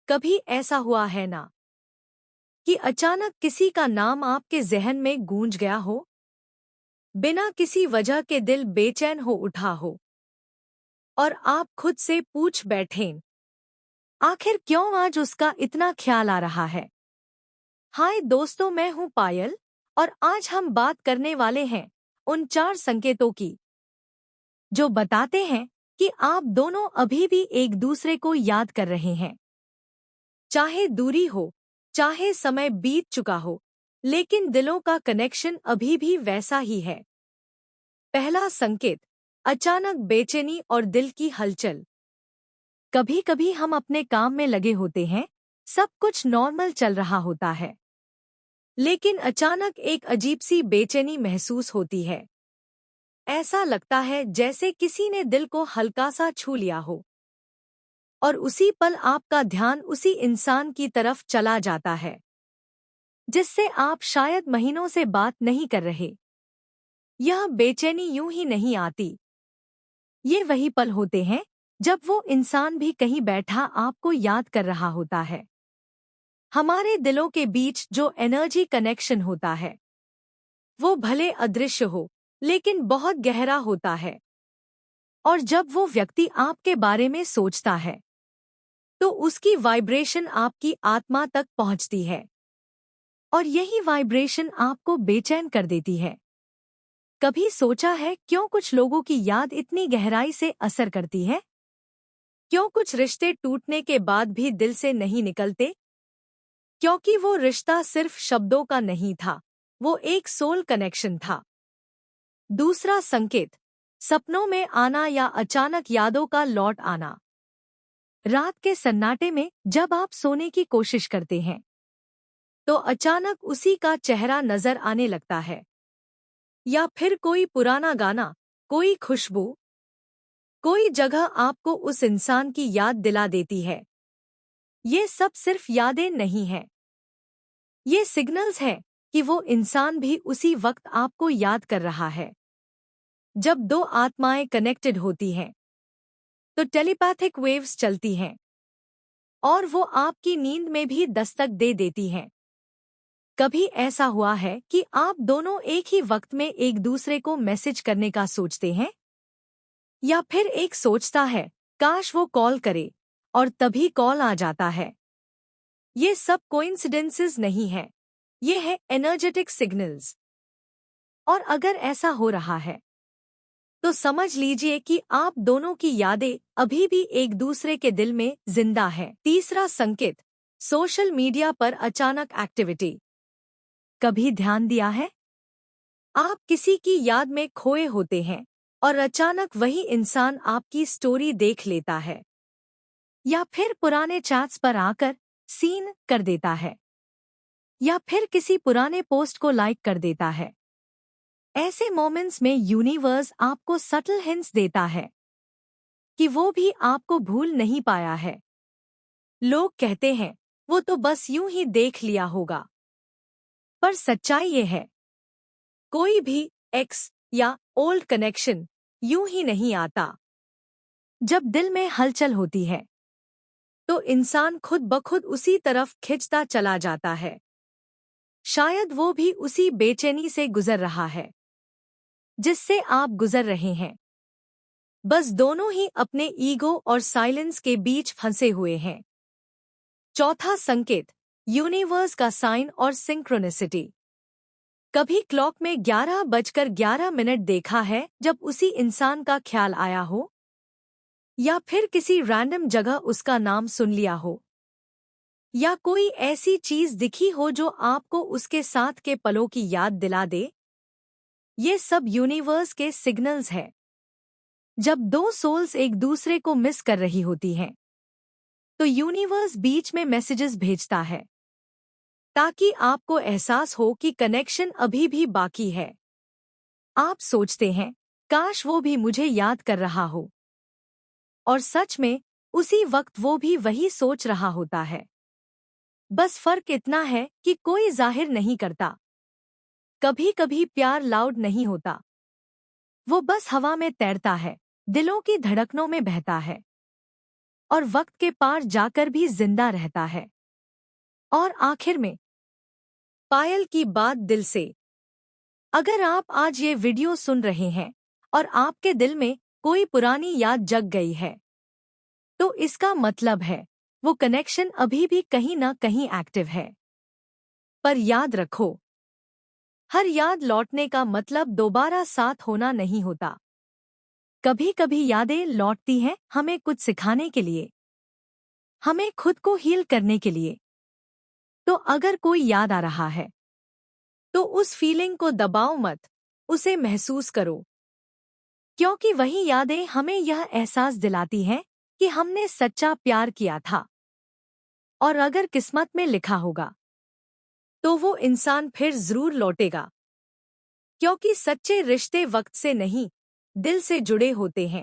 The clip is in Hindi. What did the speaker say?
कभी ऐसा हुआ है ना कि अचानक किसी का नाम आपके ज़हन में गूंज गया हो, बिना किसी वजह के दिल बेचैन हो उठा हो और आप खुद से पूछ बैठें, आखिर क्यों आज उसका इतना ख्याल आ रहा है। हाय दोस्तों, मैं हूँ पायल और आज हम बात करने वाले हैं उन 4 संकेतों की जो बताते हैं कि आप दोनों अभी भी एक दूसरे को याद कर रहे हैं। चाहे दूरी हो, चाहे समय बीत चुका हो, लेकिन दिलों का कनेक्शन अभी भी वैसा ही है। पहला संकेत, अचानक बेचैनी और दिल की हलचल। कभी कभी हम अपने काम में लगे होते हैं, सब कुछ नॉर्मल चल रहा होता है, लेकिन अचानक एक अजीब सी बेचैनी महसूस होती है। ऐसा लगता है जैसे किसी ने दिल को हल्का सा छू लिया हो और उसी पल आपका ध्यान उसी इंसान की तरफ चला जाता है जिससे आप शायद महीनों से बात नहीं कर रहे। यह बेचैनी यूं ही नहीं आती। ये वही पल होते हैं जब वो इंसान भी कहीं बैठा आपको याद कर रहा होता है। हमारे दिलों के बीच जो एनर्जी कनेक्शन होता है वो भले अदृश्य हो, लेकिन बहुत गहरा होता है। और जब वो व्यक्ति आपके बारे में सोचता है तो उसकी वाइब्रेशन आपकी आत्मा तक पहुंचती है और यही वाइब्रेशन आपको बेचैन कर देती है। कभी सोचा है क्यों कुछ लोगों की याद इतनी गहराई से असर करती है? क्यों कुछ रिश्ते टूटने के बाद भी दिल से नहीं निकलते? क्योंकि वो रिश्ता सिर्फ शब्दों का नहीं था, वो एक सोल कनेक्शन था। दूसरा संकेत, सपनों में आना या अचानक यादों का लौट आना। रात के सन्नाटे में जब आप सोने की कोशिश करते हैं तो अचानक उसी का चेहरा नजर आने लगता है, या फिर कोई पुराना गाना, कोई खुशबू, कोई जगह आपको उस इंसान की याद दिला देती है। ये सब सिर्फ यादें नहीं हैं, ये सिग्नल्स हैं कि वो इंसान भी उसी वक्त आपको याद कर रहा है। जब दो आत्माएं कनेक्टेड होती हैं तो टेलीपैथिक वेव्स चलती हैं और वो आपकी नींद में भी दस्तक दे देती हैं। कभी ऐसा हुआ है कि आप दोनों एक ही वक्त में एक दूसरे को मैसेज करने का सोचते हैं, या फिर एक सोचता है काश वो कॉल करे और तभी कॉल आ जाता है। ये सब कोइंसिडेंसेस नहीं है, ये है एनर्जेटिक सिग्नल्स। और अगर ऐसा हो रहा है तो समझ लीजिए कि आप दोनों की यादें अभी भी एक दूसरे के दिल में जिंदा हैं। तीसरा संकेत, सोशल मीडिया पर अचानक एक्टिविटी। कभी ध्यान दिया है? आप किसी की याद में खोए होते हैं और अचानक वही इंसान आपकी स्टोरी देख लेता है, या फिर पुराने चैट्स पर आकर सीन कर देता है, या फिर किसी पुराने पोस्ट को लाइक कर देता है। ऐसे मोमेंट्स में यूनिवर्स आपको सटल हिंट्स देता है कि वो भी आपको भूल नहीं पाया है। लोग कहते हैं वो तो बस यूं ही देख लिया होगा, पर सच्चाई ये है, कोई भी एक्स या ओल्ड कनेक्शन यूं ही नहीं आता। जब दिल में हलचल होती है तो इंसान खुद ब खुद उसी तरफ खिंचता चला जाता है। शायद वो भी उसी बेचैनी से गुजर रहा है जिससे आप गुजर रहे हैं। बस दोनों ही अपने ईगो और साइलेंस के बीच फंसे हुए हैं। चौथा संकेत, यूनिवर्स का साइन और सिंक्रोनिसिटी। कभी क्लॉक में 11:11 देखा है जब उसी इंसान का ख्याल आया हो, या फिर किसी रैंडम जगह उसका नाम सुन लिया हो, या कोई ऐसी चीज दिखी हो जो आपको उसके साथ के पलों की याद दिला दे। ये सब यूनिवर्स के सिग्नल्स हैं। जब दो सोल्स एक दूसरे को मिस कर रही होती हैं तो यूनिवर्स बीच में मैसेजेस भेजता है ताकि आपको एहसास हो कि कनेक्शन अभी भी बाकी है। आप सोचते हैं काश वो भी मुझे याद कर रहा हो, और सच में उसी वक्त वो भी वही सोच रहा होता है। बस फर्क इतना है कि कोई जाहिर नहीं करता। कभी कभी प्यार लाउड नहीं होता, वो बस हवा में तैरता है, दिलों की धड़कनों में बहता है। और वक्त के पार जाकर भी जिंदा रहता है। और आखिर में पायल की बात दिल से। अगर आप आज ये वीडियो सुन रहे हैं और आपके दिल में कोई पुरानी याद जग गई है, तो इसका मतलब है वो कनेक्शन अभी भी कहीं ना कहीं एक्टिव है। पर याद रखो, हर याद लौटने का मतलब दोबारा साथ होना नहीं होता। कभी कभी यादें लौटती हैं हमें कुछ सिखाने के लिए, हमें खुद को हील करने के लिए। तो अगर कोई याद आ रहा है तो उस फीलिंग को दबाओ मत, उसे महसूस करो। क्योंकि वही यादें हमें यह एहसास दिलाती हैं कि हमने सच्चा प्यार किया था। और अगर किस्मत में लिखा होगा तो वो इंसान फिर जरूर लौटेगा। क्योंकि सच्चे रिश्ते वक्त से नहीं, दिल से जुड़े होते हैं।